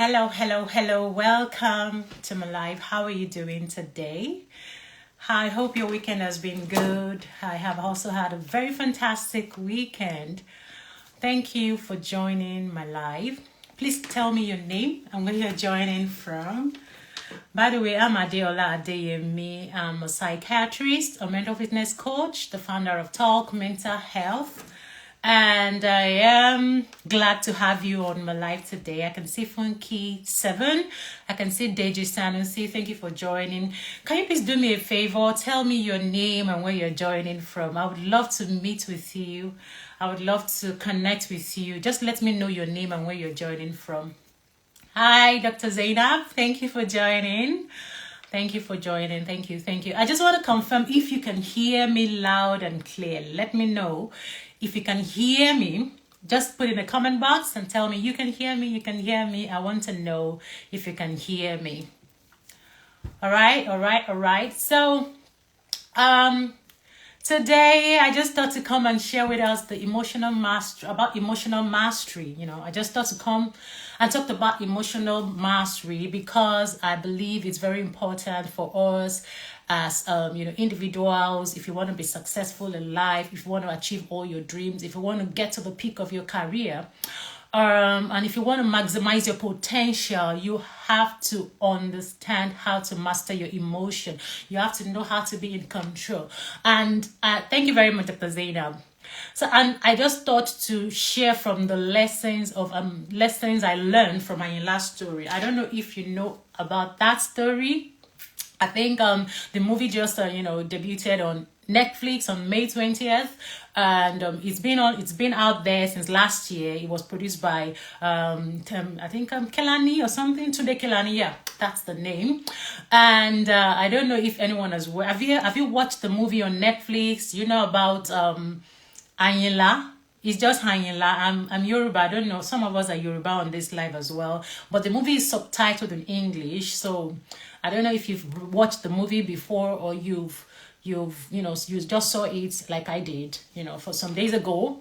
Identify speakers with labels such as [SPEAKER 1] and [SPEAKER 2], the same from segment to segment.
[SPEAKER 1] Hello, hello, hello. Welcome to my life. How are you doing today? I hope your weekend has been good. I have also had a very fantastic weekend. Thank you for joining my live. Please tell me your name and where you're joining from. By the way, I'm Adeola Adeyemi. I'm a psychiatrist, a mental fitness coach, the founder of Talk Mental Health. And I am glad to have you on my live today. I can see Funky7. I can see Deji Sanusi. Thank you for joining. Can you please do me a favor? Tell me your name and where you're joining from. I would love to meet with you. I would love to connect with you. Just let me know your name and where you're joining from. Hi, Dr. Zainab. Thank you for joining. Thank you for joining. Thank you. Thank you. I just want to confirm if you can hear me loud and clear. Let me know if you can hear me. Just put in the comment box and tell me you can hear me. You can hear me. I want to know if you can hear me. All right. So, today I just thought to come and share with us the emotional mastery, about emotional mastery. I just thought to come and talk about emotional mastery because I believe it's very important for us as individuals. If you want to be successful in life, if you want to achieve all your dreams, if you want to get to the peak of your career, and if you want to maximize your potential, you have to understand how to master your emotion. You have to know how to be in control. And thank you very much, Dr. Zainab. So, and I just thought to share from the lessons I learned from AYINLA story. I don't know if you know about that story. I think the movie just debuted on Netflix on May 20th, and it's been out there since last year. It was produced by I think Kelani or something. Tunde Kelani, yeah, that's the name. And I don't know if anyone has have you watched the movie on Netflix? You know about AYINLA. It's just AYINLA. I'm Yoruba. I don't know. Some of us are Yoruba on this live as well. But the movie is subtitled in English. So I don't know if you've watched the movie before or you just saw it like I did, for some days ago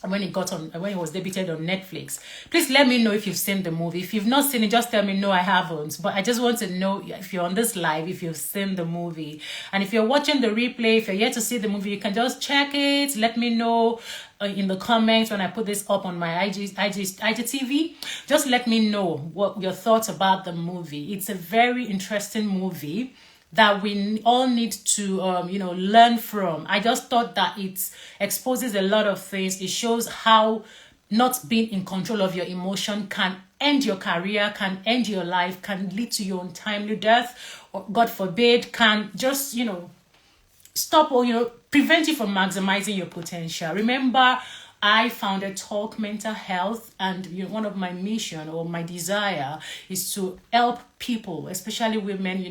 [SPEAKER 1] when it was debuted on Netflix. Please let me know if you've seen the movie. If you've not seen it, just tell me no, I haven't. But I just want to know if you're on this live, if you've seen the movie. And if you're watching the replay, if you're yet to see the movie, you can just check it. Let me know in the comments when I put this up on my IGTV. Just let me know what your thoughts about the movie. It's a very interesting movie that we all need to, learn from. I just thought that it exposes a lot of things. It shows how not being in control of your emotion can end your career, can end your life, can lead to your untimely death, or God forbid, can just, stop or, prevent you from maximizing your potential. Remember, I founded Talk Mental Health, and one of my mission or my desire is to help people, especially women,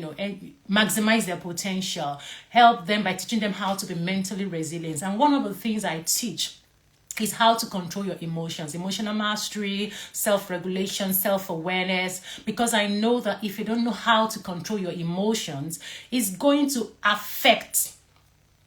[SPEAKER 1] maximize their potential, help them by teaching them how to be mentally resilient. And one of the things I teach is how to control your emotions, emotional mastery, self-regulation, self-awareness, because I know that if you don't know how to control your emotions, it's going to affect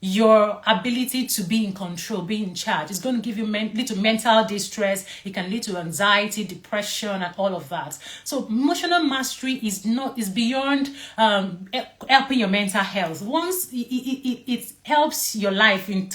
[SPEAKER 1] your ability to be in control, be in charge. It's going to give you lead to mental distress. It can lead to anxiety, depression, and all of that. So emotional mastery is beyond helping your mental health. Once it helps your life in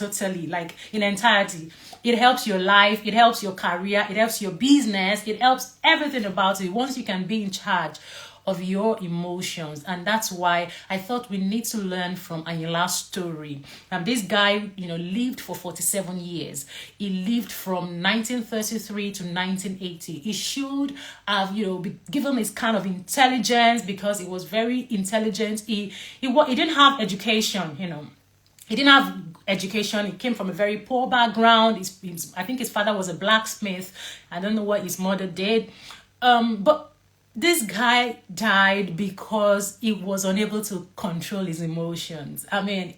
[SPEAKER 1] entirety. It helps your life. It helps your career. It helps your business. It helps everything about it. Once you can be in charge of your emotions. And that's why I thought we need to learn from AYINLA's story. This guy, lived for 47 years. He lived from 1933 to 1980. He should have, be given his kind of intelligence because he was very intelligent. He didn't have education, He didn't have education. He came from a very poor background. I think his father was a blacksmith. I don't know what his mother did. But this guy died because he was unable to control his emotions. I mean,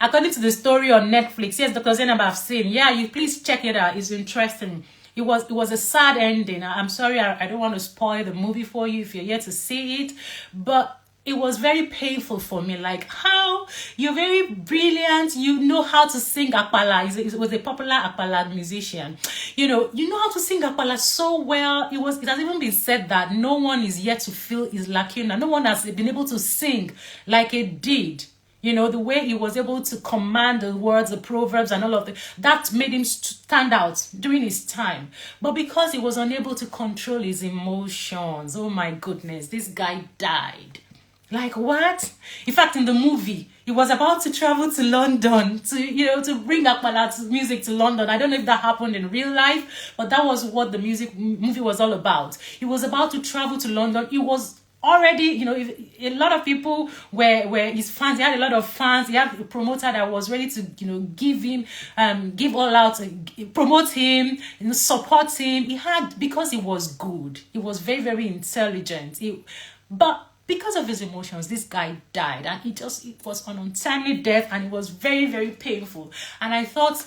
[SPEAKER 1] according to the story on Netflix, yes, Dr. Zainab, I've seen. Yeah, you please check it out. It's interesting. It was a sad ending. I'm sorry, I don't want to spoil the movie for you if you're yet to see it. But it was very painful for me. Like, how you're very brilliant, you know how to sing Akpala. He was a popular Akpala musician. You know how to sing Akpala so well. It has even been said that no one is yet to fill his lacuna. No one has been able to sing like it did. You know, the way he was able to command the words, the proverbs, and all of that made him stand out during his time. But because he was unable to control his emotions, oh my goodness, this guy died. Like, what? In fact, in the movie, he was about to travel to London to bring Akpala music to London. I don't know if that happened in real life, but that was what the movie was all about. He was about to travel to London. He was already, a lot of people were his fans. He had a lot of fans. He had a promoter that was ready to, give all out, promote him, support him. Because he was good. He was very, very intelligent. But because of his emotions, this guy died, and it was an untimely death, and it was very, very painful. And I thought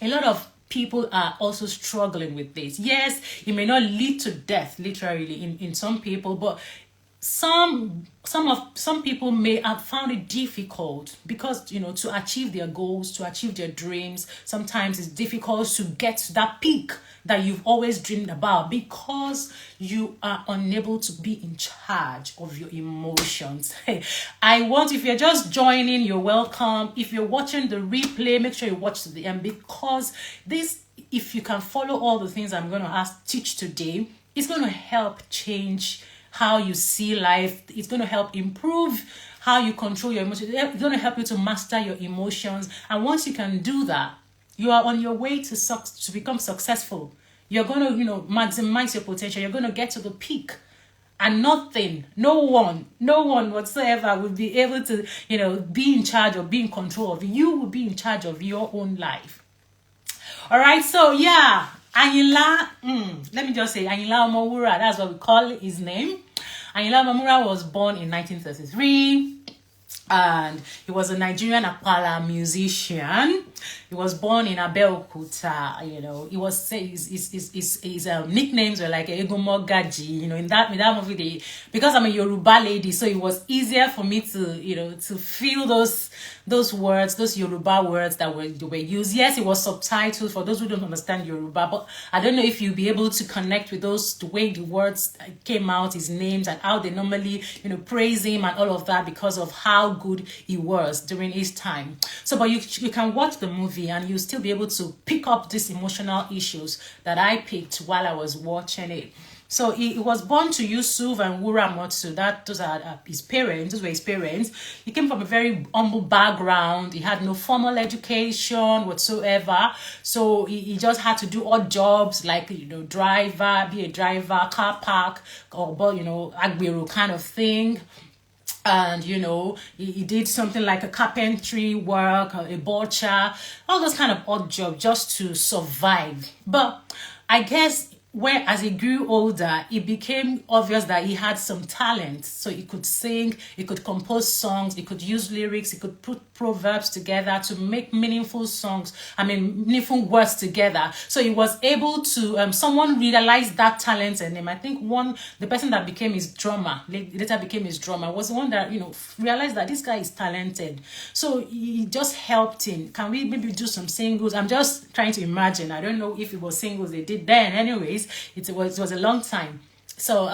[SPEAKER 1] a lot of people are also struggling with this. Yes, it may not lead to death, literally, in some people, but some people may have found it difficult because to achieve their goals, to achieve their dreams. Sometimes it's difficult to get to that peak that you've always dreamed about because you are unable to be in charge of your emotions. If you're just joining, you're welcome. If you're watching the replay, make sure you watch to the end, because if you can follow all the things I'm going to teach today, it's going to help change how you see life. It's going to help improve how you control your emotions. It's going to help you to master your emotions. And once you can do that, you are on your way to become successful. You're going to, maximize your potential. You're going to get to the peak. And no one whatsoever will be able to, be in charge or be in control of you. You will be in charge of your own life. All right. So, yeah. AYINLA, let me just say, AYINLA Omowura, that's what we call his name. AYINLA Omowura was born in 1933, and he was a Nigerian Akpala musician. He was born in Abeokuta. His nicknames were like Egomo Gaji. In that movie, because I'm a Yoruba lady, so it was easier for me to feel those words, those Yoruba words that were used. Yes, it was subtitled for those who don't understand Yoruba, but I don't know if you'll be able to connect with the way the words came out, his names, and how they normally, praise him and all of that because of how good he was during his time. So, but you can watch the movie and you'll still be able to pick up these emotional issues that I picked while I was watching it. So he was born to Yusuf and Wura Motsu. Those are his parents. Those were his parents. He came from a very humble background. He had no formal education whatsoever. So he just had to do odd jobs like, be a driver, car park, or, agbero kind of thing. And, he did something like a carpentry work, a butcher, all those kind of odd jobs just to survive. But I guess as he grew older, it became obvious that he had some talent. So he could sing, he could compose songs, he could use lyrics, he could put proverbs together to make meaningful meaningful words together. So he was able to, someone realized that talent in him. I think the person that became his drummer, later became his drummer, was the one that, realized that this guy is talented. So he just helped him. Can we maybe do some singles? I'm just trying to imagine. I don't know if it was singles they did then. Anyways, it was a long time. So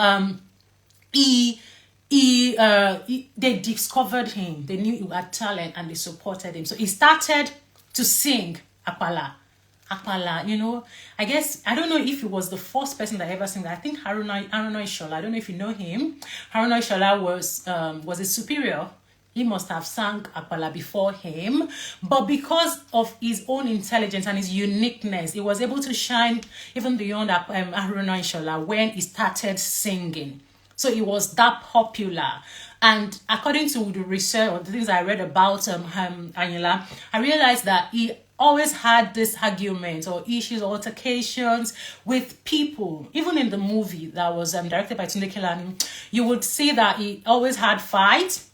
[SPEAKER 1] they discovered him. They knew he had talent and they supported him. So he started to sing Akpala. I guess, I don't know if he was the first person that ever sang that. I think Haruna Ishola, I don't know if you know him. Haruna Ishola was a superior. He must have sung Akpala before him, but because of his own intelligence and his uniqueness, he was able to shine even beyond Haruna Ishola when he started singing. So he was that popular. And according to the research or the things I read about AYINLA, I realized that he always had this arguments or issues or altercations with people. Even in the movie that was directed by Tunde Kelani, you would see that he always had fights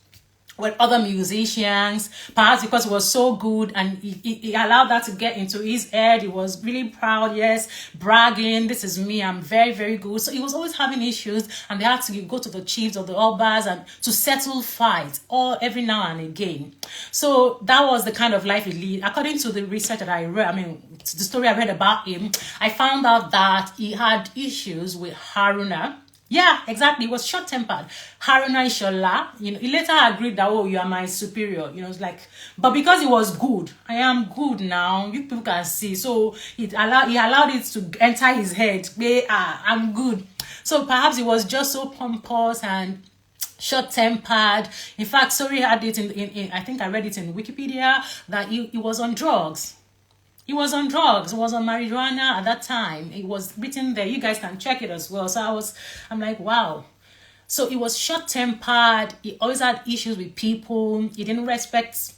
[SPEAKER 1] with other musicians, perhaps because it was so good and he allowed that to get into his head. He was really proud, yes, bragging, this is me, I'm very, very good. So he was always having issues, and they had to go to the chiefs or the obas and to settle fights all every now and again. So that was the kind of life he lived. According to the research that I read, I mean, the story I read about him, I found out that he had issues with Haruna. Yeah, exactly. He was short-tempered. Haruna Ishola, he later agreed that, oh, you are my superior. It's like, but because he was good, I am good now. You people can see. So he allowed it to enter his head. I'm good. So perhaps he was just so pompous and short-tempered. In fact, sorry, I had it in I think I read it in Wikipedia that he was on drugs. He was on drugs. He was on marijuana at that time. It was written there. You guys can check it as well. So I'm like, wow. So he was short-tempered. He always had issues with people. He didn't respect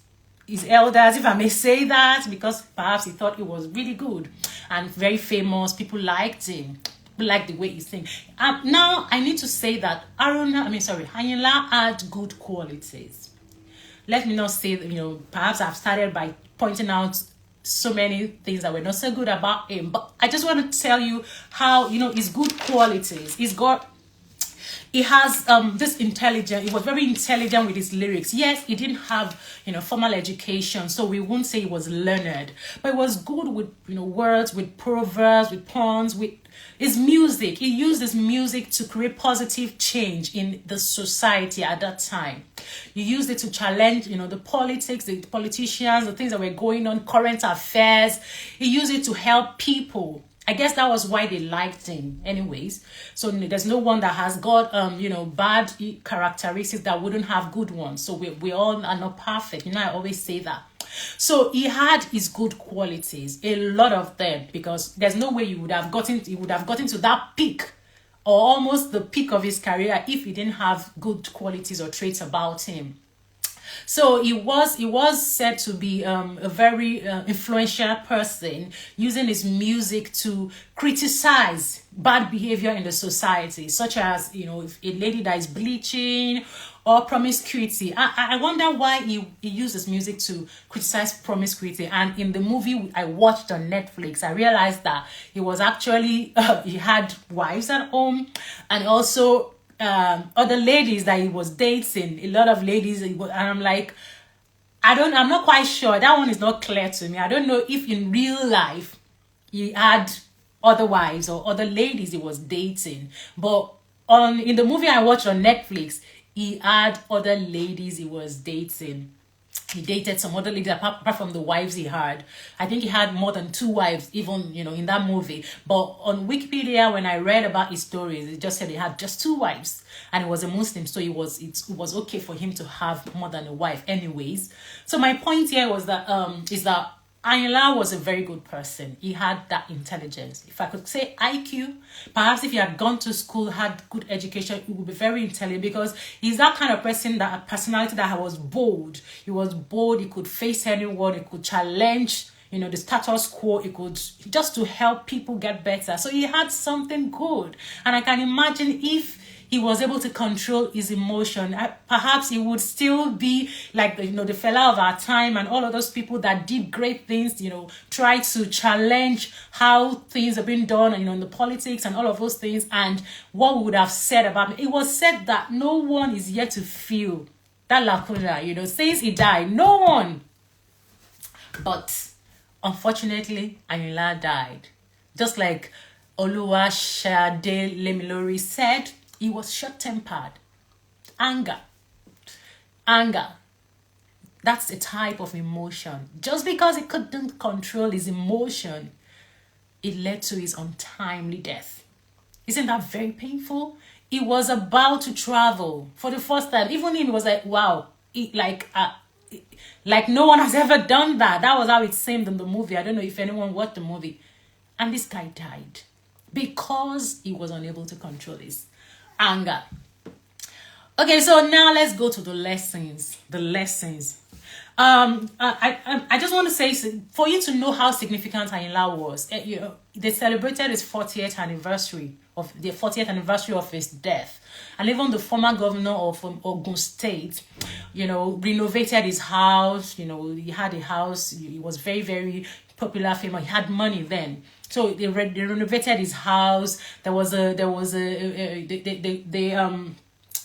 [SPEAKER 1] his elders, if I may say that, because perhaps he thought he was really good and very famous. People liked him. People liked the way he sings. Now, I need to say that AYINLA had good qualities. Let me not say that, perhaps I've started by pointing out so many things that were not so good about him, but I just want to tell you how his good qualities. He has this intelligence. He was very intelligent with his lyrics. Yes, he didn't have formal education, so we won't say he was learned, but he was good with words, with proverbs, with puns, with his music. He used his music to create positive change in the society at that time. He used it to challenge the politics, the politicians, the things that were going on, current affairs. He used it to help people. I guess that was why they liked him anyways. So there's no one that has got bad characteristics that wouldn't have good ones. So we all are not perfect. I always say that. So he had his good qualities, a lot of them, because there's no way he would have gotten to that peak or almost the peak of his career if he didn't have good qualities or traits about him. So he was said to be a very influential person, using his music to criticize bad behavior in the society, such as if a lady that is bleaching or promiscuity. I wonder why he used his music to criticize promiscuity. And in the movie I watched on Netflix, I realized that he was actually he had wives at home, and also other ladies that he was dating, a lot of ladies, and I'm like, I'm not quite sure. That one is not clear to me. I don't know if in real life he had other wives or other ladies he was dating, but in the movie I watched on Netflix, he had other ladies he was dating. He dated some other ladies apart from the wives he had. I think he had more than 2 wives, even in that movie. But on Wikipedia, when I read about his stories, it just said he had just 2 wives, and he was a Muslim, so it was okay for him to have more than a wife, anyways. So my point here was that is that AYINLA was a very good person. He had that intelligence. If I could say IQ, perhaps if he had gone to school, had good education, he would be very intelligent, because he's that kind of person, that a personality that was bold. He was bold. He could face anyone. He could challenge, the status quo. He could just to help people get better. So he had something good. And I can imagine if he was able to control his emotion, perhaps he would still be like the fella of our time and all of those people that did great things, try to challenge how things have been done, in the politics and all of those things, and what we would have said about him. It was said that no one is yet to feel that lacuna, since he died, no one. But unfortunately, AYINLA died. Just like Oluwashade Lemilori said, he was short-tempered. Anger. That's a type of emotion. Just because he couldn't control his emotion, it led to his untimely death. Isn't that very painful? He was about to travel for the first time. Even him was like, wow. Like no one has ever done that. That was how it seemed in the movie. I don't know if anyone watched the movie. And this guy died because he was unable to control his anger. Okay, so now let's go to the lessons. I just want to say, for you to know how significant AYINLA was, they celebrated his 40th anniversary of his death, and even the former governor of Ogun State, renovated his house. He had a house. He was very, very popular, famous. He had money then. So they renovated his house. There was a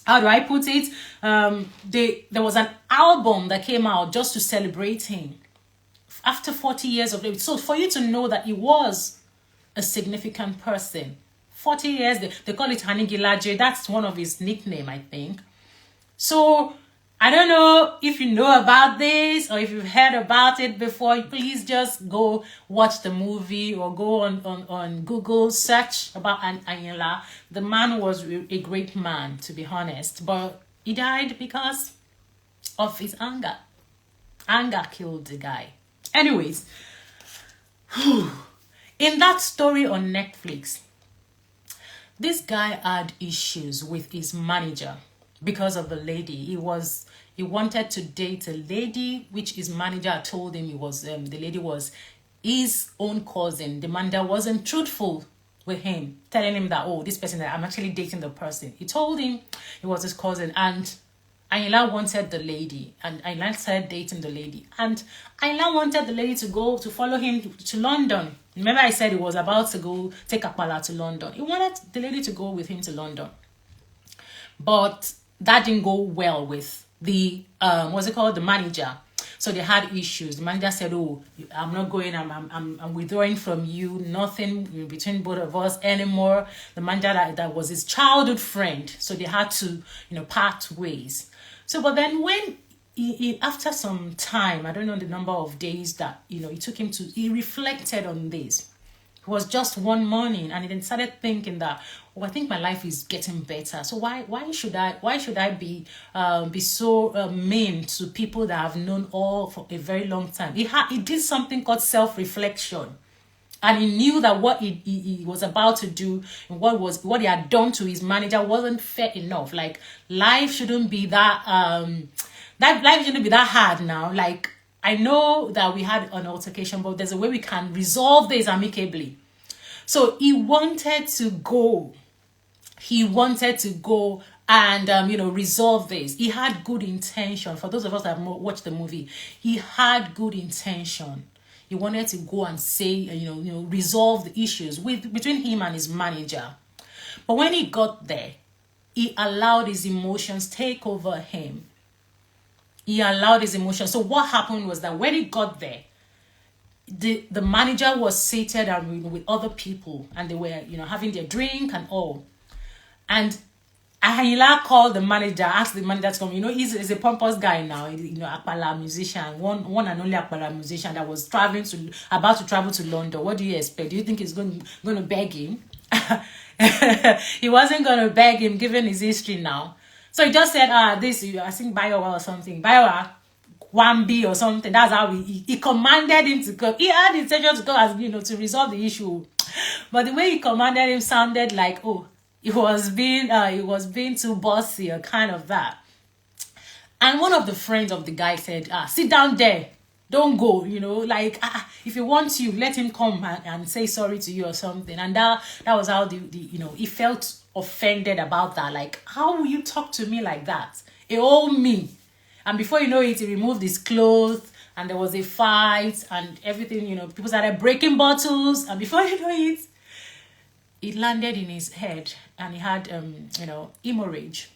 [SPEAKER 1] how do I put it? There was an album that came out just to celebrate him after 40 years of living. So for you to know that he was a significant person, 40 years, they call it Hanigilaje. That's one of his nickname, I think. So I don't know if you know about this or if you've heard about it before. Please just go watch the movie or go on Google, search about AYINLA. The man was a great man, to be honest, but he died because of his anger. Anger killed the guy. Anyways, in that story on Netflix, this guy had issues with his manager because of the lady. He wanted to date a lady, which his manager told him the lady was his own cousin. The manager wasn't truthful with him, telling him that, oh, this person, that I'm actually dating the person. He told him it was his cousin, and AYINLA wanted the lady, and AYINLA started dating the lady, and AYINLA wanted the lady to follow him to London. Remember I said he was about to go take Akpala to London. He wanted the lady to go with him to London, but that didn't go well with the the manager. So they had issues. The manager said, oh, I'm not going, I'm withdrawing from you, nothing between both of us anymore. The manager that was his childhood friend, so they had to part ways. So but then when he after some time, I don't know the number of days that it took him he reflected on this. It was just one morning, and he then started thinking that, oh, I think my life is getting better. So why should I be so mean to people that I've known all for a very long time? He did something called self-reflection, and he knew that what he was about to do and what he had done to his manager wasn't fair enough. Like, life shouldn't be that life shouldn't be that hard now. Like, I know that we had an altercation, but there's a way we can resolve this amicably. So he wanted to go. He wanted to go and, resolve this. He had good intention. For those of us that have watched the movie, he had good intention. He wanted to go and say, resolve the issues between him and his manager. But when he got there, he allowed his emotions take over him. He allowed his emotions. So what happened was that when he got there, the manager was seated with other people, and they were, having their drink and all. And AYINLA called the manager, asked the manager to come. He's a pompous guy now, Akpala musician, one and only Akpala musician that was about to travel to London. What do you expect? Do you think he's going to beg him? He wasn't going to beg him, given his history now. So he just said, I think Bayowa or something. Bayowa, 1B or something. That's how he commanded him to come. He had intention to go, as to resolve the issue. But the way he commanded him sounded like, oh, he was being too bossy or kind of that. And one of the friends of the guy said, sit down there. Don't go, if he wants you, let him come and say sorry to you or something. And that was how he felt offended about that. Like, how will you talk to me like that? It all me. And before you know it, he removed his clothes, and there was a fight and everything, people started breaking bottles, and before you know it, it landed in his head, and he had hemorrhage,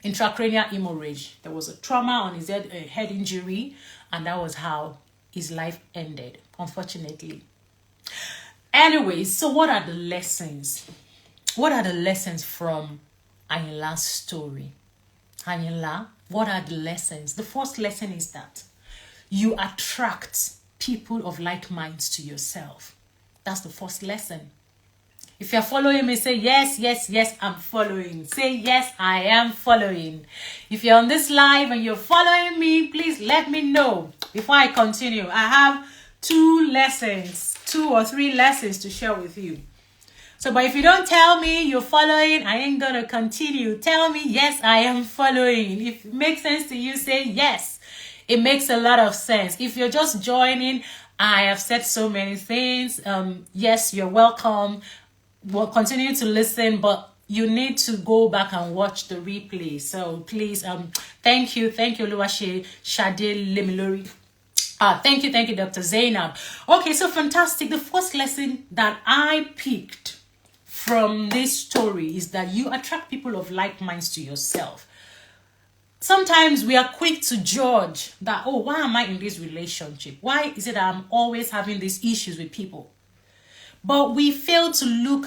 [SPEAKER 1] intracranial hemorrhage. There was a trauma on his head, a head injury, and that was how his life ended, unfortunately. Anyways, so what are the lessons? What are the lessons from AYINLA's story? AYINLA, what are the lessons? The first lesson is that you attract people of like minds to yourself. That's the first lesson. If you're following me, say, yes, yes, yes, I'm following. Say, yes, I am following. If you're on this live and you're following me, please let me know. Before I continue, I have 2 or 3 lessons to share with you. So, but if you don't tell me you're following, I ain't gonna continue. Tell me, yes, I am following. If it makes sense to you, say yes. It makes a lot of sense. If you're just joining, I have said so many things. Yes, you're welcome. We'll continue to listen, but you need to go back and watch the replay. So please, thank you, Luashe Shade Lemilori. Thank you, Dr. Zainab. Okay, so fantastic. The first lesson that I picked from this story is that you attract people of like minds to yourself. Sometimes we are quick to judge that, oh, why am I in this relationship? Why is it that I'm always having these issues with people? But we fail to look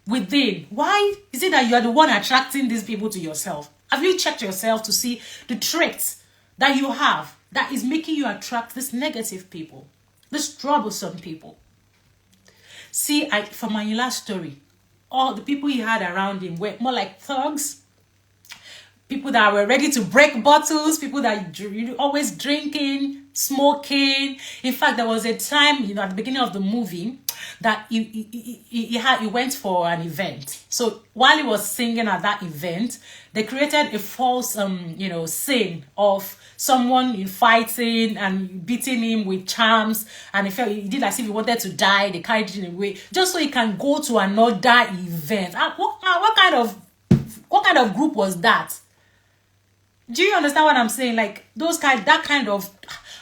[SPEAKER 1] within. Why is it that you are the one attracting these people to yourself? Have you checked yourself to see the traits that you have that is making you attract these negative people, these troublesome people? See, from my last story, all the people he had around him were more like thugs, people that were ready to break bottles, people that always drinking, smoking. In fact, there was a time, at the beginning of the movie, that he went for an event. So while he was singing at that event, they created a false, scene of someone fighting and beating him with charms, and he did as if he wanted to die. They carried him away just so he can go to another event. What kind of group was that? Do you understand what I'm saying? Like that kind of,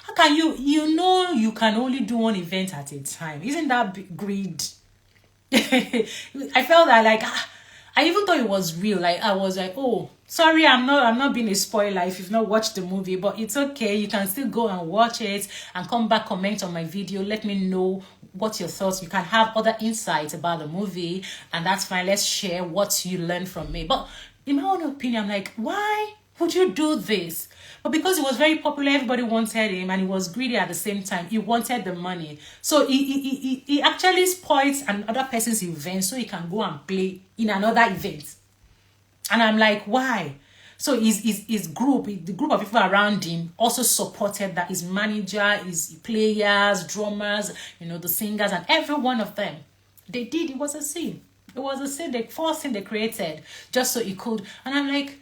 [SPEAKER 1] how can you can only do one event at a time? Isn't that greed? I felt that I even thought it was real. Like I was like, oh, sorry, I'm not being a spoiler if you've not watched the movie, but it's okay. You can still go and watch it and come back, comment on my video. Let me know what your thoughts. You can have other insights about the movie, and that's fine. Let's share what you learned from me. But in my own opinion, I'm like, why would you do this? But because he was very popular, everybody wanted him, and he was greedy at the same time. He wanted the money. So he actually spoils another person's event so he can go and play in another event. And I'm like, why? So his group, the group of people around him also supported that. His manager, his players, drummers, the singers, and every one of them. They did. It was a sin. It was a sin, the first sin they created just so he could. And I'm like,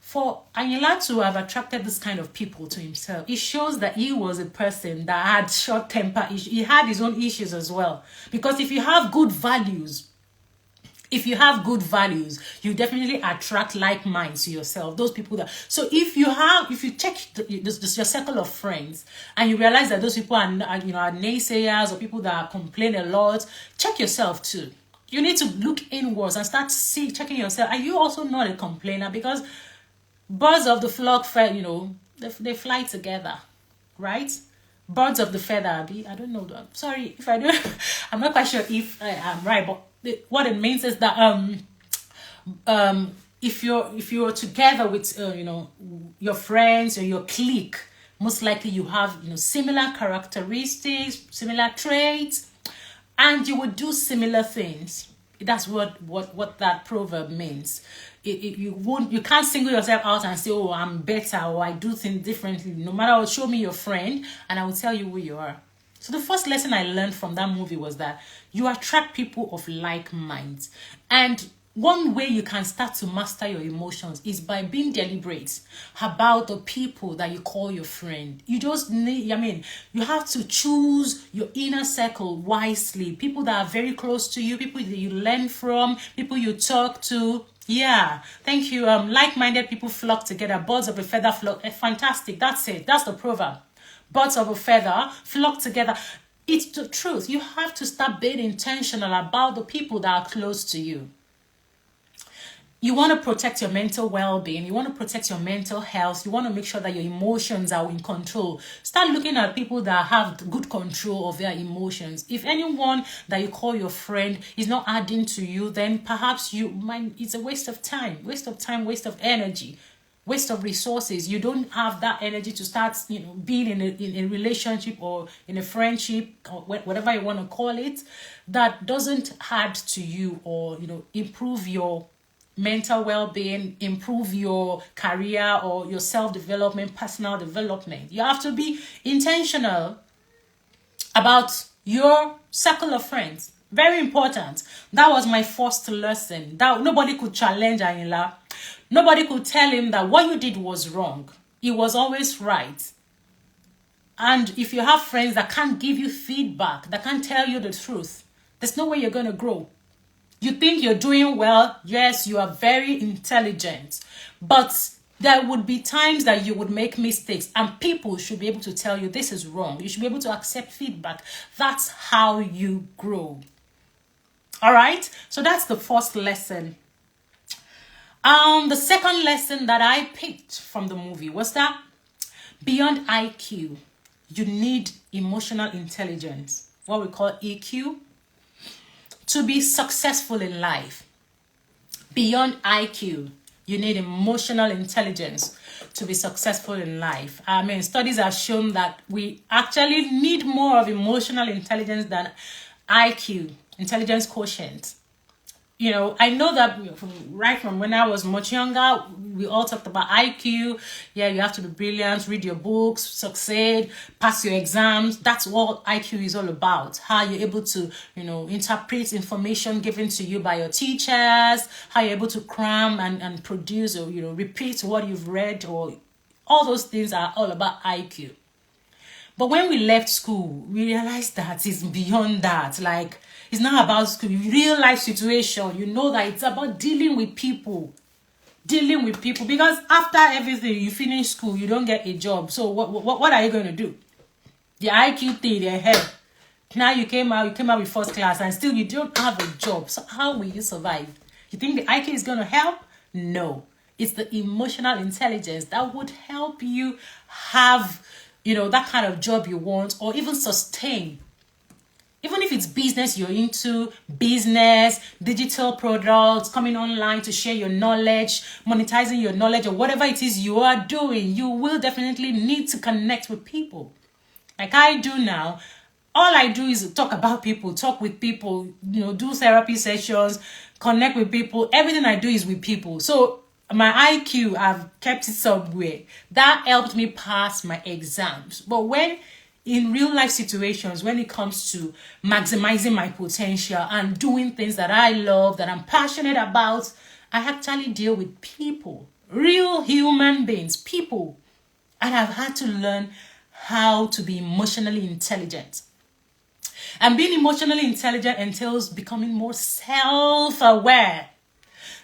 [SPEAKER 1] for AYINLA to have attracted this kind of people to himself, it shows that he was a person that had short temper. He had his own issues as well. Because if you have good values, you definitely attract like minds to yourself. Those people that. So if you check your circle of friends and you realize that those people are naysayers or people that complain a lot, check yourself too. You need to look inwards and start checking yourself. Are you also not a complainer? Because birds of the flock, they fly together, right? Birds of the feather, I don't know. Sorry if I don't. I'm not quite sure if I'm right, but what it means is that if you're together with your friends or your clique, most likely you have similar characteristics, similar traits, and you would do similar things. That's what that proverb means. You can't single yourself out and say, oh, I'm better, or I do things differently. No matter what, show me your friend and I will tell you who you are. So the first lesson I learned from that movie was that you attract people of like minds. And one way you can start to master your emotions is by being deliberate about the people that you call your friend. You just need, you have to choose your inner circle wisely. People that are very close to you, people that you learn from, people you talk to. Yeah, thank you. Like-minded people flock together. Birds of a feather flock. Fantastic. That's it. That's the proverb. Birds of a feather flock together. It's the truth. You have to start being intentional about the people that are close to you. You want to protect your mental well-being. You want to protect your mental health. You want to make sure that your emotions are in control. Start looking at people that have good control of their emotions. If anyone that you call your friend is not adding to you, then perhaps it's a waste of time, waste of energy, waste of resources. You don't have that energy to start, being in a relationship or in a friendship or whatever you want to call it, that doesn't add to you or, improve your mental well-being, improve your career or your self-development, personal development. You have to be intentional about your circle of friends. Very important. That was my first lesson. That nobody could challenge AYINLA. Nobody could tell him that what you did was wrong. He was always right. And if you have friends that can't give you feedback, that can't tell you the truth, there's no way you're going to grow. You think you're doing well. Yes, you are very intelligent. But there would be times that you would make mistakes, and people should be able to tell you this is wrong. You should be able to accept feedback. That's how you grow. All right? So that's the first lesson. The second lesson that I picked from the movie was that beyond IQ, you need emotional intelligence, what we call EQ, to be successful in life. Beyond IQ, you need emotional intelligence to be successful in life. I mean, studies have shown that we actually need more of emotional intelligence than IQ, intelligence quotient. You know, I know that right from when I was much younger, we all talked about IQ. Yeah, you have to be brilliant, read your books, succeed, pass your exams. That's what IQ is all about. How you're able to, interpret information given to you by your teachers, how you're able to cram and produce or, repeat what you've read, or all those things are all about IQ. But when we left school, we realized that it's beyond that. Like, it's not about school, real life situation. You know that it's about dealing with people. Because after everything, you finish school, you don't get a job. So what are you going to do? The IQ thing, they have. Now you came out with first class, and still you don't have a job. So how will you survive? You think the IQ is going to help? No. It's the emotional intelligence that would help you have, that kind of job you want, or even sustain. Even if it's business you're into, business, digital products, coming online to share your knowledge, monetizing your knowledge, or whatever it is you are doing, you will definitely need to connect with people. Like I do now. All I do is talk about people, talk with people, do therapy sessions, connect with people. Everything I do is with people. So my IQ, I've kept it somewhere. That helped me pass my exams. But when in real life situations, when it comes to maximizing my potential and doing things that I love, that I'm passionate about, I actually deal with people, real human beings, people. And I've had to learn how to be emotionally intelligent. And being emotionally intelligent entails becoming more self-aware.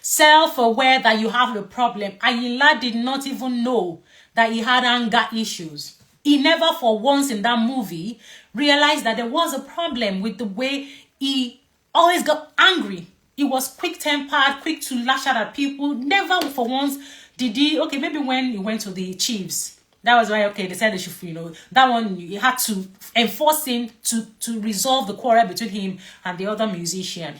[SPEAKER 1] Self-aware that you have a problem. AYINLA did not even know that he had anger issues. He never for once in that movie realized that there was a problem with the way he always got angry. He was quick-tempered, quick to lash out at people. Never for once did he, okay, maybe when he went to the Chiefs, that was why, okay, they said they should, that one, you had to enforce him to resolve the quarrel between him and the other musician.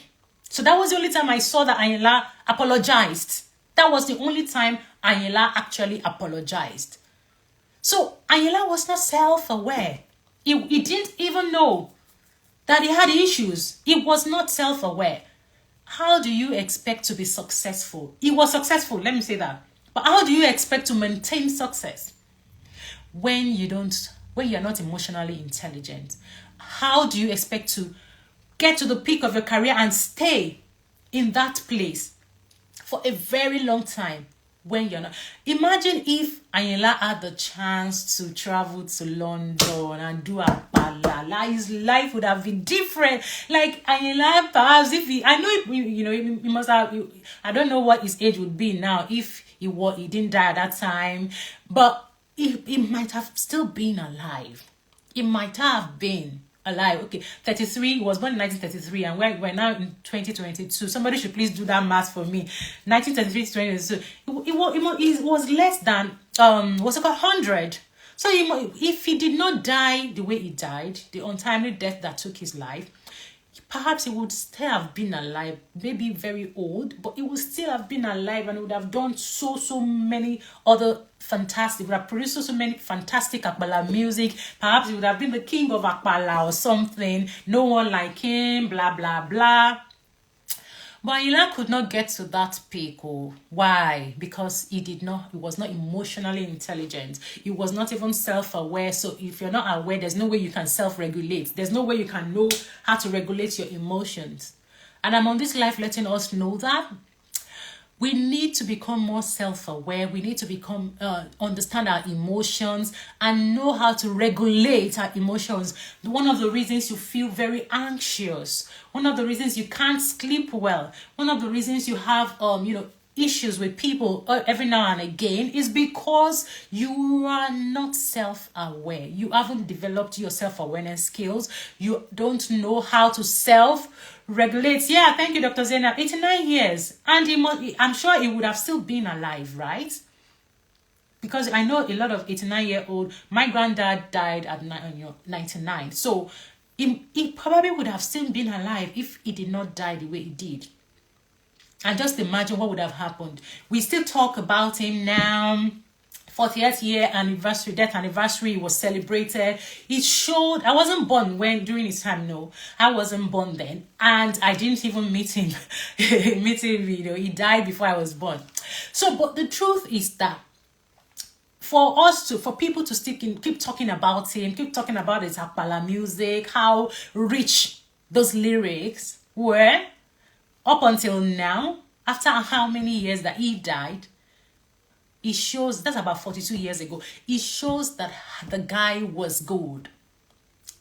[SPEAKER 1] So that was the only time I saw that AYINLA apologized. That was the only time AYINLA actually apologized. So AYINLA was not self-aware. He didn't even know that he had issues. He was not self-aware. How do you expect to be successful? He was successful, let me say that. But how do you expect to maintain success when you're not emotionally intelligent? How do you expect to get to the peak of your career and stay in that place for a very long time when you're not? Imagine if AYINLA had the chance to travel to London and do APALA. His life would have been different. Like AYINLA, perhaps if he must have. I don't know what his age would be now if he didn't die at that time, but he might have still been alive. He might have been alive. Okay, 33. He was born in 1933, and we're now in 2022. Somebody should please do that math for me. 1933 to 2022. It was less than what's it called, 100. So if he did not die the way he died, the untimely death that took his life, perhaps he would still have been alive, maybe very old, but he would still have been alive, and would have done so many other fantastic, would have produced so many fantastic APALA music. Perhaps he would have been the king of APALA or something. No one like him, blah, blah, blah. But AYINLA could not get to that peak. Oh, why? Because he was not emotionally intelligent. He was not even self-aware. So if you're not aware, there's no way you can self-regulate. There's no way you can know how to regulate your emotions. And I'm on this life letting us know that We need to become more self-aware. We need to become understand our emotions and know how to regulate our emotions. One of the reasons you feel very anxious, one of the reasons you can't sleep well, one of the reasons you have issues with people every now and again is because you are not self-aware. You haven't developed your self-awareness skills. You don't know how to self-regulate. Yeah, thank you, Dr. Zainab. 89 years. And I'm sure he would have still been alive, right? Because I know a lot of 89-year-old, my granddad died at 99. So he probably would have still been alive if he did not die the way he did. And just imagine what would have happened. We still talk about him now. 40th year anniversary, death anniversary was celebrated. It showed, I wasn't born during his time, no. I wasn't born then. And I didn't even meet him. He died before I was born. So, but the truth is that for people to keep talking about him, keep talking about his Apala music, how rich those lyrics were, up until now, after how many years that he died, it shows, that's about 42 years ago, it shows that the guy was good.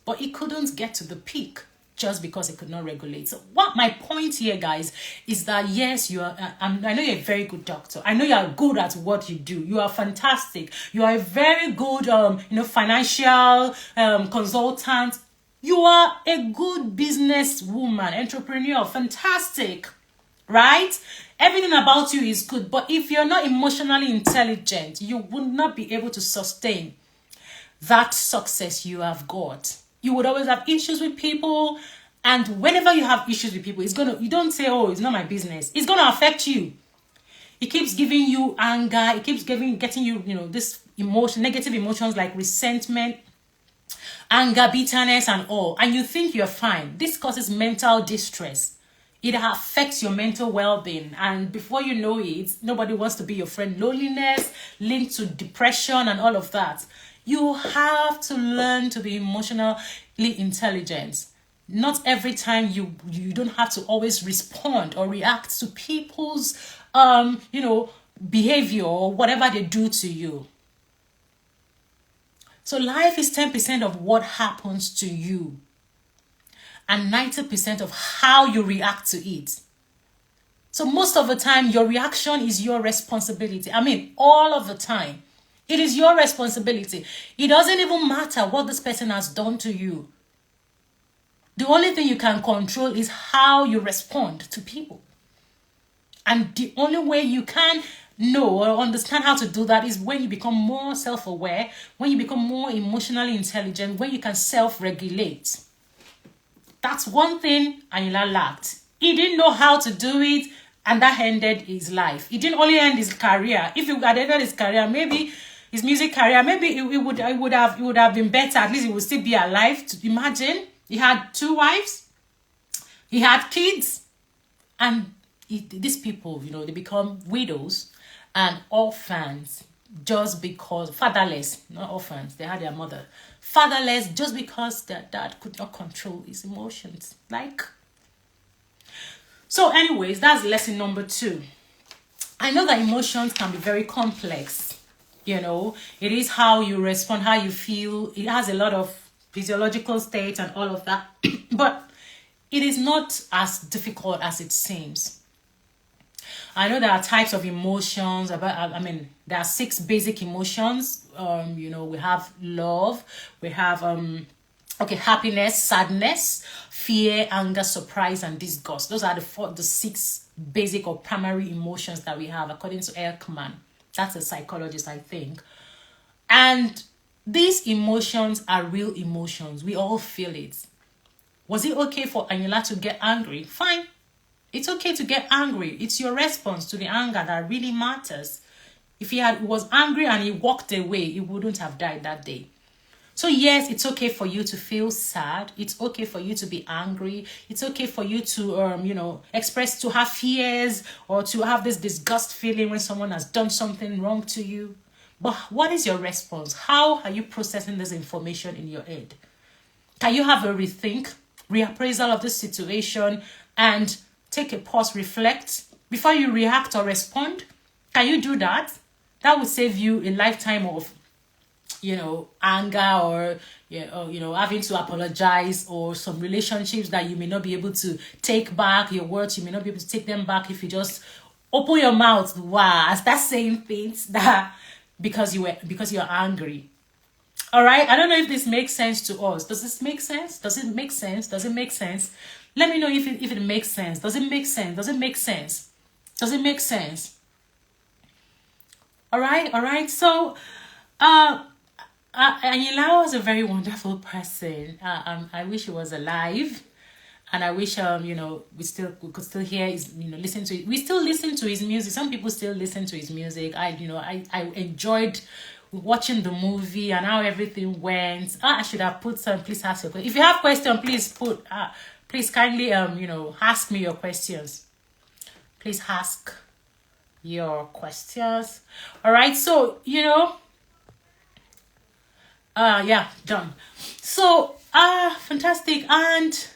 [SPEAKER 1] But he couldn't get to the peak just because he could not regulate. So what my point here, guys, is that yes, you are, I know you're a very good doctor. I know you are good at what you do. You are fantastic. You are a very good, financial consultant. You are a good businesswoman, entrepreneur, fantastic, right? Everything about you is good. But if you're not emotionally intelligent, you would not be able to sustain that success you have got. You would always have issues with people. And whenever you have issues with people, you don't say, oh, it's not my business. It's going to affect you. It keeps giving you anger. It keeps getting you, this negative emotions like resentment, anger, bitterness, and all, and you think you're fine. This causes mental distress. It affects your mental well-being, and before you know it, nobody wants to be your friend. Loneliness linked to depression and all of that. You have to learn to be emotionally intelligent. Not every time you don't have to always respond or react to people's behavior or whatever they do to you. So life is 10% of what happens to you and 90% of how you react to it. So most of the time, your reaction is your responsibility. I mean, all of the time. It is your responsibility. It doesn't even matter what this person has done to you. The only thing you can control is how you respond to people. And the only way you can know or understand how to do that is when you become more self-aware, when you become more emotionally intelligent, when you can self-regulate. That's one thing AYINLA lacked. He didn't know how to do it, and that ended his life. He didn't only end his career. If he had ended his career, maybe his music career, maybe it would have been better. At least he would still be alive. To imagine, he had 2 wives, he had kids, and these people, they become widows and orphans just because, fatherless, not orphans, they had their mother. Fatherless just because their dad could not control his emotions. So anyways, that's lesson number 2. I know that emotions can be very complex. It is how you respond, how you feel. It has a lot of physiological states and all of that. But it is not as difficult as it seems. I know there are types of emotions. There are 6 basic emotions. We have love. We have happiness, sadness, fear, anger, surprise, and disgust. Those are the 6 basic or primary emotions that we have, according to Ekman. That's a psychologist, I think. And these emotions are real emotions. We all feel it. Was it okay for AYINLA to get angry? Fine. It's okay to get angry. It's your response to the anger that really matters. If he was angry and he walked away, he wouldn't have died that day. So yes, it's okay for you to feel sad. It's okay for you to be angry. It's okay for you to, to have fears or to have this disgust feeling when someone has done something wrong to you. But what is your response? How are you processing this information in your head? Can you have a reappraisal of the situation and take a pause, reflect, before you react or respond? Can you do that? That would save you a lifetime of, anger, or, having to apologize, or some relationships that you may not be able to take back. Your words, you may not be able to take them back if you just open your mouth, and start saying things that because you're angry. All right, I don't know if this makes sense to us. Does this make sense? Does it make sense? Does it make sense? Let me know if it makes sense. Does it make sense? Does it make sense? Does it make sense? All right. So, AYINLA was a very wonderful person. I wish he was alive, and I wish we could still hear his, listen to it. We still listen to his music. Some people still listen to his music. I enjoyed watching the movie and how everything went. I should have put some. Please ask your question. If you have question, please kindly ask me your questions. Please ask your questions. All right. So done. So fantastic. And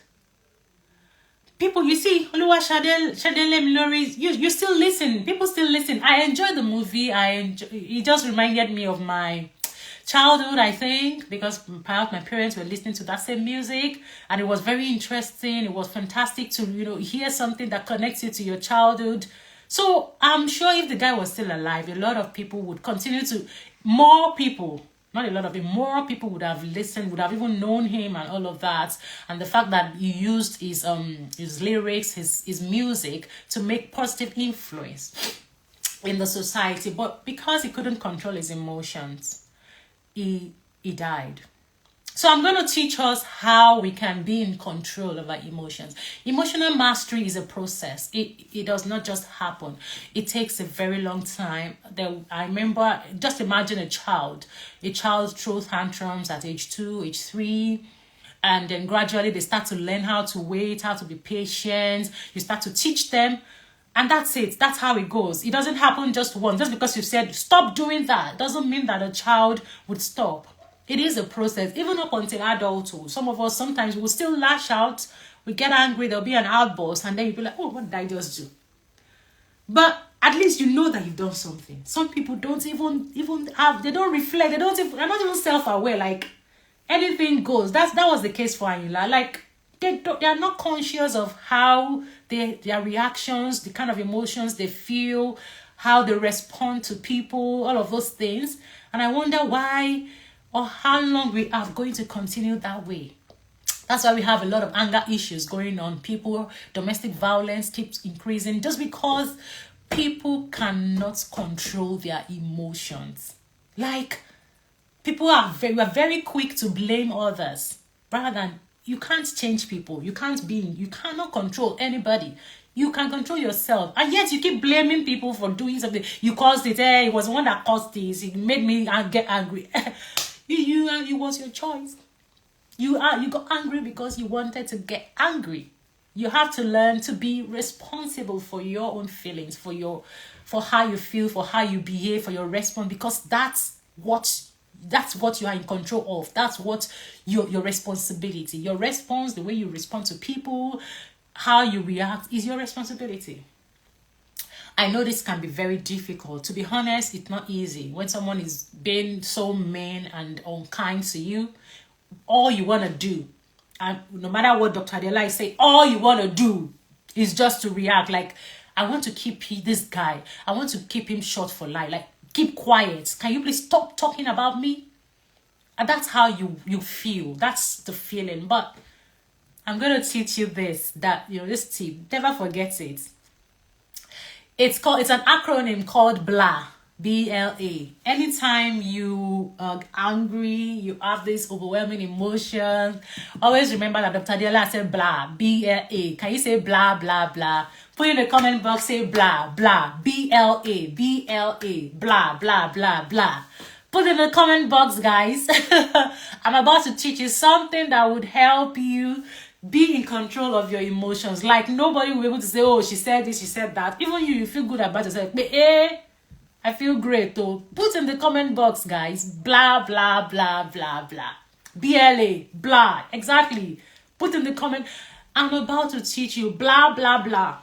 [SPEAKER 1] people, you see, Oluwa Shadele Milori, you still listen. People still listen. I enjoy the movie. It just reminded me of my childhood, I think, because perhaps my parents were listening to that same music, and it was very interesting. It was fantastic to hear something that connects you to your childhood. So I'm sure if the guy was still alive, a lot of people would continue to, more people would have listened, would have even known him and all of that. And the fact that he used his lyrics, his music to make positive influence in the society. But because he couldn't control his emotions, he died. So I'm going to teach us how we can be in control of our emotions. Emotional mastery is a process. It does not just happen. It takes a very long time. I remember, just imagine a child throws tantrums at age 2, age 3, and then gradually they start to learn how to wait, how to be patient. You start to teach them, and that's it. That's how it goes. It doesn't happen just once. Just because you said, stop doing that, doesn't mean that a child would stop. It is a process, even up until adulthood. Some of us, sometimes we'll still lash out. We get angry, there'll be an outburst, and then you'll be like, oh, what did I just do? But at least you know that you've done something. Some people don't even have, they don't reflect, they're not even self-aware, like anything goes. That was the case for AYINLA. Like, they are not conscious of how their reactions, the kind of emotions they feel, how they respond to people, all of those things. And I wonder why or how long we are going to continue that way. That's why we have a lot of anger issues going on. Domestic violence keeps increasing just because people cannot control their emotions. Like, people are very quick to blame others rather than, you can't change people. You cannot control anybody. You can control yourself. And yet you keep blaming people for doing something. You caused it. It was the one that caused this. It made me get angry. It was your choice. You got angry because you wanted to get angry. You have to learn to be responsible for your own feelings, for how you feel, for how you behave, for your response, because that's what you are in control of. That's what your responsibility. Your response, the way you respond to people, how you react is your responsibility. I know this can be very difficult. To be honest, it's not easy. When someone is being so mean and unkind to you, all you want to do, and no matter what Dr. Adela is saying, all you want to do is just to react. Like, I want to keep this guy. I want to keep him short for life. Like, keep quiet. Can you please stop talking about me? And that's how you feel. That's the feeling. But I'm going to teach you this tip. Never forget it. It's an acronym called BLA. BLA. Anytime you are angry, you have this overwhelming emotion, always remember that Dr. Adela said blah, BLA. Can you say blah, blah, blah? Put in the comment box, say blah, blah, BLA, BLA, blah, blah, blah, blah. Put in the comment box, guys. I'm about to teach you something that would help you be in control of your emotions. Like, nobody will be able to say, oh, she said this, she said that. Even you feel good about yourself. But, I feel great though. Put in the comment box, guys. Blah, blah, blah, blah, blah. BLA, blah. Exactly. Put in the comment. I'm about to teach you blah, blah, blah.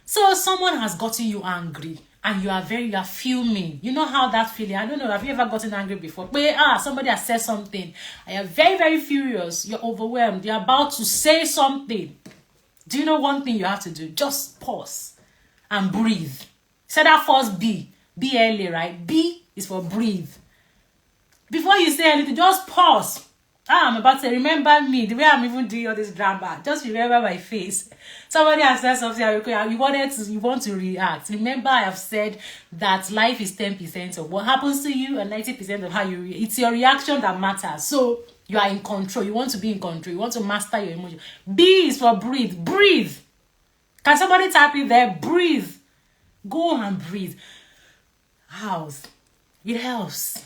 [SPEAKER 1] So someone has gotten you angry and you are fuming. You know how that feeling? I don't know. Have you ever gotten angry before? But somebody has said something. And you're very, very furious. You're overwhelmed. You're about to say something. Do you know one thing you have to do? Just pause and breathe. Say that first B. B-L-A, right? B is for breathe. Before you say anything, just pause. I'm about to say, remember me. The way I'm even doing all this drama, just remember my face. Somebody has said something, you want to react. Remember, I have said that life is 10% of what happens to you and 90% of how you react. It's your reaction that matters. So you are in control. You want to be in control. You want to master your emotion. B is for breathe. Breathe. Can somebody type it there? Breathe. Go and breathe. House. It helps.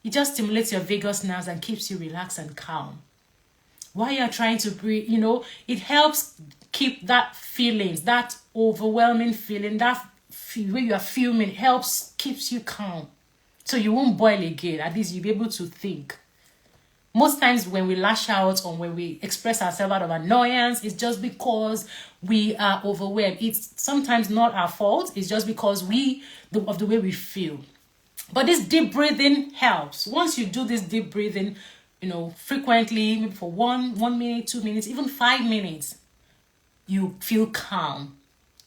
[SPEAKER 1] It just stimulates your vagus nerves and keeps you relaxed and calm. While you're trying to breathe, it helps keep that feelings, that overwhelming feeling, that way you are fuming, keeps you calm. So you won't boil again. At least you'll be able to think. Most times when we lash out or when we express ourselves out of annoyance, it's just because we are overwhelmed. It's sometimes not our fault. It's just because of the way we feel. But this deep breathing helps. Once you do this deep breathing, frequently, maybe for 1 minute, 2 minutes, even 5 minutes, you feel calm.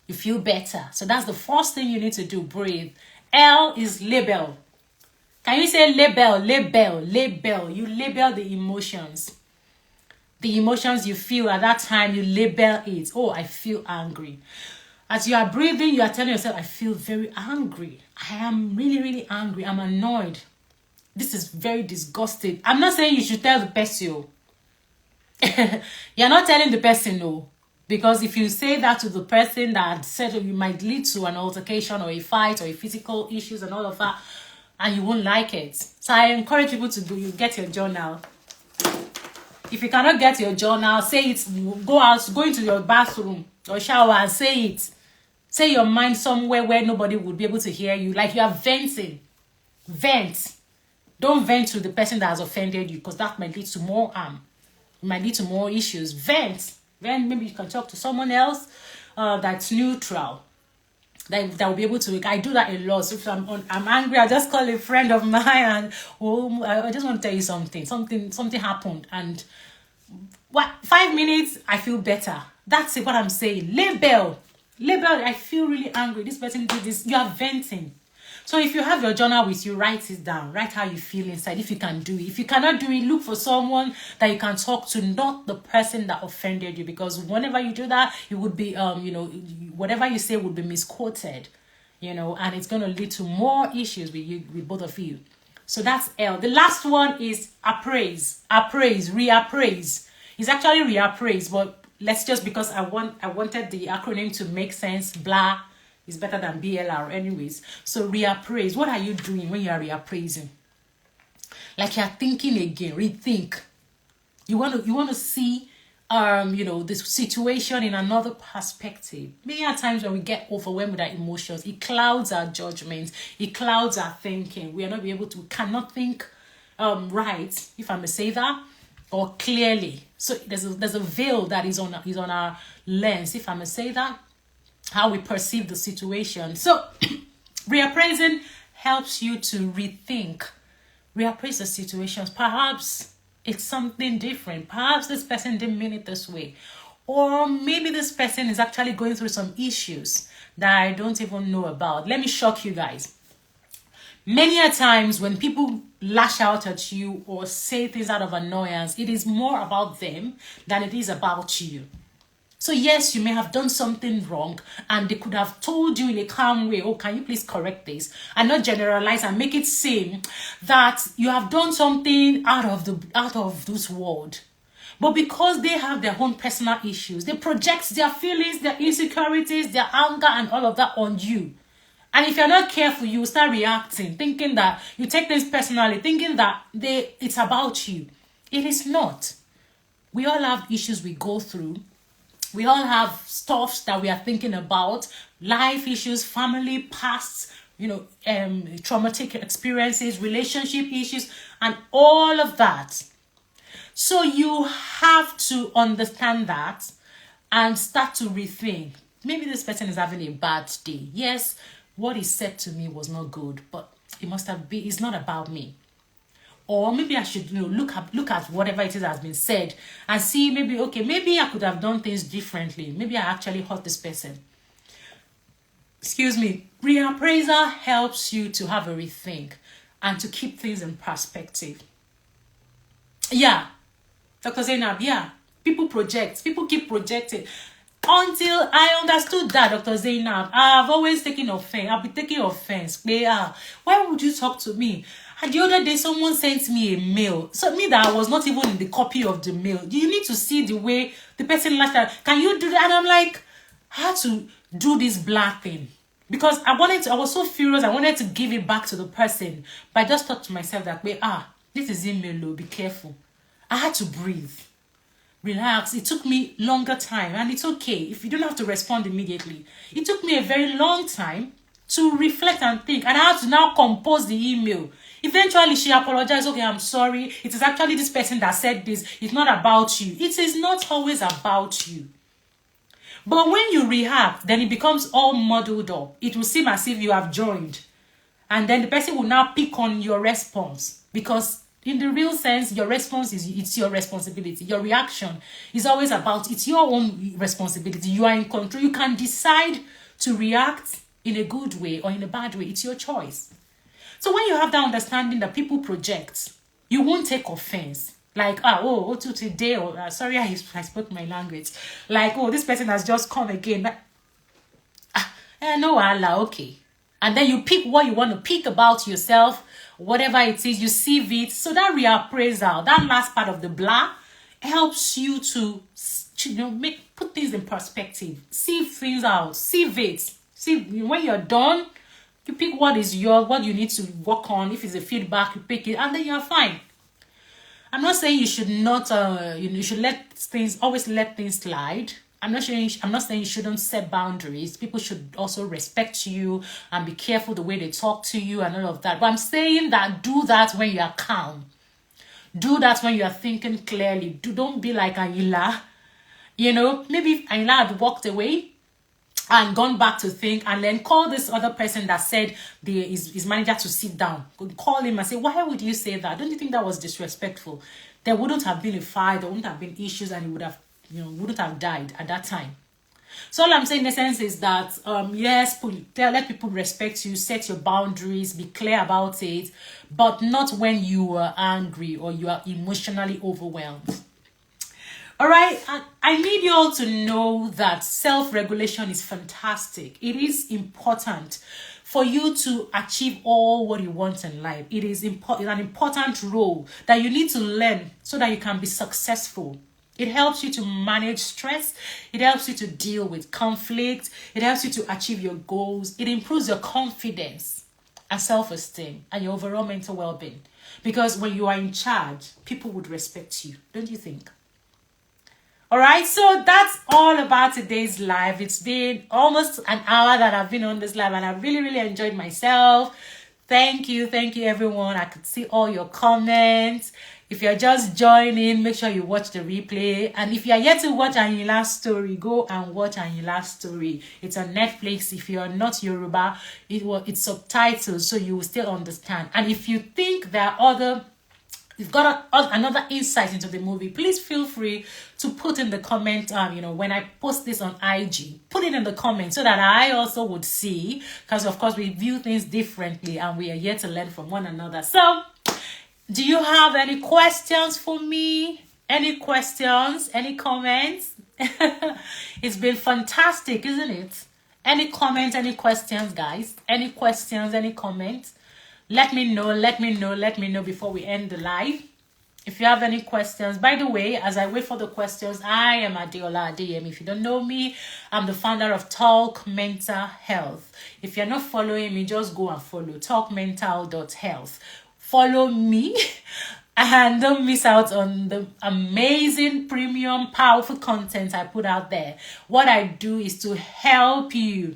[SPEAKER 1] You feel better. So that's the first thing you need to do. Breathe. L is label. Can you say label? Label. Label. You label the emotions. The emotions you feel at that time, you label it. Oh, I feel angry. As you are breathing, you are telling yourself, I feel very angry. I am really, really angry. I'm annoyed. This is very disgusting. I'm not saying you should tell the person. You're not telling the person no. Because if you say that to the person that said you might lead to an altercation or a fight or a physical issues and all of that, and you won't like it. So I encourage people to get your journal. If you cannot get your journal, say it. Go into your bathroom or shower and say it. Say your mind somewhere where nobody would be able to hear you. Like you are venting. Vent. Don't vent to the person that has offended you because that might lead to more harm. It might lead to more issues. Vent. Then maybe you can talk to someone else that's neutral. That will be able to. I do that a lot. So if I'm angry, I just call a friend of mine and I just want to tell you something. Something happened and 5 minutes I feel better. That's what I'm saying. Label. I feel really angry. This person did this. You are venting. So if you have your journal with you, write it down. Write how you feel inside. If you can do it. If you cannot do it, look for someone that you can talk to, not the person that offended you. Because whenever you do that, it would be, whatever you say would be misquoted, and it's going to lead to more issues with both of you. So that's L. The last one is appraise. Reappraise. It's actually reappraise, but let's just, because I wanted the acronym to make sense, blah is better than BLR anyways. So reappraise. What are you doing when you are reappraising? Like you're thinking again, rethink. You want to see the situation in another perspective. Many times when we get overwhelmed with our emotions, it clouds our judgments, it clouds our thinking. We cannot think right, if I may say that, or clearly. So there's a veil that is on our lens, if I may say that, how we perceive the situation. So reappraising helps you to rethink, reappraise the situations. Perhaps it's something different. Perhaps this person didn't mean it this way. Or maybe this person is actually going through some issues that I don't even know about. Let me shock you guys. Many a times when people lash out at you or say things out of annoyance, it is more about them than it is about you. So yes, you may have done something wrong and they could have told you in a calm way, oh, can you please correct this? And not generalize and make it seem that you have done something out of this world. But because they have their own personal issues, they project their feelings, their insecurities, their anger and all of that on you. And if you're not careful, you will start reacting, thinking that you take things personally, thinking that it's about you. It is not. We all have issues we go through. We all have stuff that we are thinking about, life issues, family, past, traumatic experiences, relationship issues, and all of that. So you have to understand that and start to rethink. maybe this person is having a bad day. Yes, what he said to me was not good, but it must have been, it's not about me. Or maybe I should, look at whatever it is that has been said and see, maybe, okay, maybe I could have done things differently. Maybe I actually hurt this person. Excuse me. Reappraisal helps you to have a rethink and to keep things in perspective. Yeah, Dr. Zainab, yeah. People keep projecting. Until I understood that, Dr. Zainab, I've always taken offense. I've been taking offense. Why would you talk to me? And the other day, someone sent me a mail. So me that I was not even in the copy of the mail. You need to see the way the person lashed out. Can you do that? And I'm like, I had to do this black thing. Because I was so furious. I wanted to give it back to the person. But I just thought to myself that, this is email, be careful. I had to breathe. Relax. It took me longer time, and it's okay if you don't have to respond immediately. It took me a very long time to reflect and think, and I had to now compose the email. Eventually, she apologized. Okay, I'm sorry. It is actually this person that said this. It's not about you. It is not always about you. But when you react, then it becomes all muddled up. It will seem as if you have joined, and then the person will now pick on your response, because in the real sense, your response it's your responsibility. Your reaction is always about, it's your own responsibility. You are in control. You can decide to react in a good way or in a bad way. It's your choice. So when you have that understanding that people project, you won't take offense. Like, today, or sorry, I spoke my language. Like, this person has just come again. No, Allah, okay. And then you pick what you want to pick about yourself, whatever it is, you sieve it. So that reappraisal, that last part of the blah, helps you to, put things in perspective, sieve things out, sieve it. See, when you're done, you pick what you need to work on. If it's a feedback, you pick it, and then you're fine. I'm not saying you should not, you should always let things slide. I'm not saying you shouldn't set boundaries. People should also respect you and be careful the way they talk to you and all of that. But I'm saying that do that when you are calm. Do that when you are thinking clearly. Don't be like AYINLA. Maybe if AYINLA had walked away and gone back to think, and then call this other person that said his manager to sit down. Call him and say, why would you say that? Don't you think that was disrespectful? There wouldn't have been a fight. There wouldn't have been issues, and he wouldn't have died at that time. So all I'm saying in essence is that, yes, let people respect you, set your boundaries, be clear about it, but not when you are angry or you are emotionally overwhelmed. All right, I need you all to know that self-regulation is fantastic. It is important for you to achieve all what you want in life. It is an important role that you need to learn so that you can be successful. It helps you to manage stress. It helps you to deal with conflict. It helps you to achieve your goals. It improves your confidence and self-esteem and your overall mental well-being. Because when you are in charge, people would respect you, don't you think? All right, so that's all about today's live. It's been almost an hour that I've been on this live, and I really, really enjoyed myself. Thank you, everyone. I could see all your comments. If you're just joining, make sure you watch the replay. And if you're yet to watch AYINLA's story, go and watch AYINLA's story. It's on Netflix. If you're not Yoruba, it's subtitled, so you will still understand. And if you think there are you've got another insight into the movie, please feel free to put in the comment, when I post this on IG, put it in the comment so that I also would see, because of course we view things differently and we are here to learn from one another. So, do you have any questions for me? Any questions? Any comments? It's been fantastic, isn't it? Any comments, any questions, guys? Any questions, any comments? Let me know before we end the live. If you have any questions, by the way, as I wait for the questions, I am Adeola Adeyemi. If you don't know me, I'm the founder of Talk Mental Health. If you're not following me, just go and follow talkmental.health. Follow me and don't miss out on the amazing, premium, powerful content I put out there. What I do is to help you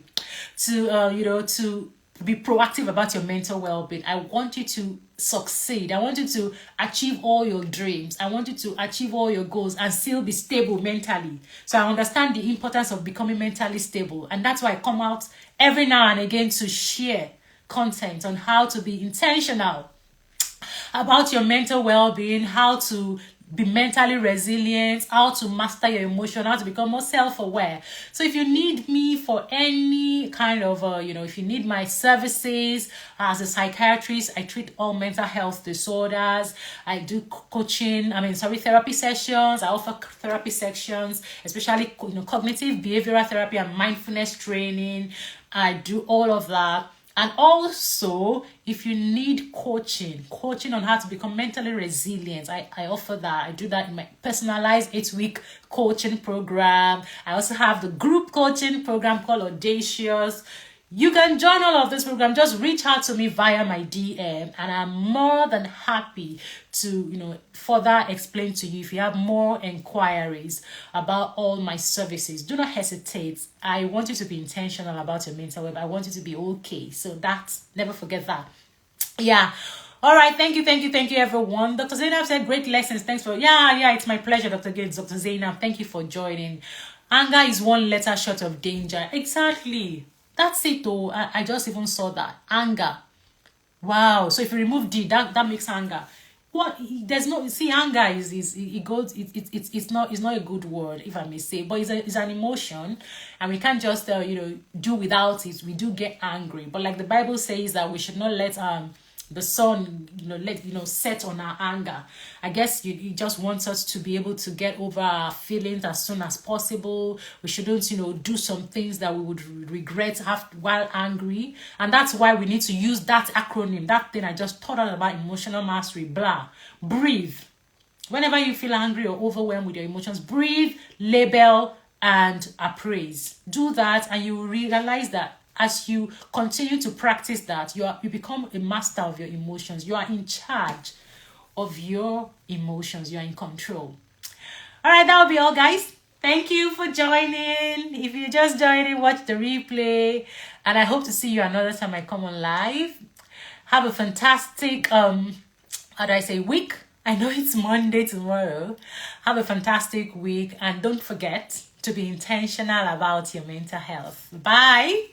[SPEAKER 1] to be proactive about your mental well-being. I want you to succeed. I want you to achieve all your dreams. I want you to achieve all your goals and still be stable mentally. So I understand the importance of becoming mentally stable. And that's why I come out every now and again to share content on how to be intentional about your mental well-being, how to be mentally resilient, how to master your emotion, how to become more self-aware. So if you need me for any kind of, if you need my services as a psychiatrist, I treat all mental health disorders. I do therapy sessions. I offer therapy sections, especially, cognitive behavioral therapy and mindfulness training. I do all of that. And also, if you need coaching on how to become mentally resilient, I offer that. I do that in my personalized 8-week coaching program. I also have the group coaching program called Audacious. You can join all of this program. Just reach out to me via my DM, and I'm more than happy to, further explain to you if you have more inquiries about all my services. Do not hesitate. I want you to be intentional about your mental health. I want you to be okay. So never forget that. Yeah. All right. Thank you, everyone. Dr. Zainab said great lessons. Thanks for, it's my pleasure, Dr. Gates. Dr. Zainab, thank you for joining. Anger is one letter short of danger. Exactly. That's it though. I just even saw that. Anger. Wow. So if you remove D, that makes anger. What? There's no, see, anger it's not a good word, if I may say, but it's an emotion, and we can't just do without it. We do get angry, but like the Bible says that we should not let the sun set on our anger. I guess you just want us to be able to get over our feelings as soon as possible. We shouldn't do some things that we would regret while angry, and that's why we need to use that acronym, that thing I just taught us about, emotional mastery. Breathe. Whenever you feel angry or overwhelmed with your emotions, breathe, label, and appraise. Do that, and you will realize that as you continue to practice that, you become a master of your emotions. You are in charge of your emotions. You are in control. All right, that will be all, guys. Thank you for joining. If you just joined in, watch the replay. And I hope to see you another time I come on live. Have a fantastic, week. I know it's Monday tomorrow. Have a fantastic week. And don't forget to be intentional about your mental health. Bye.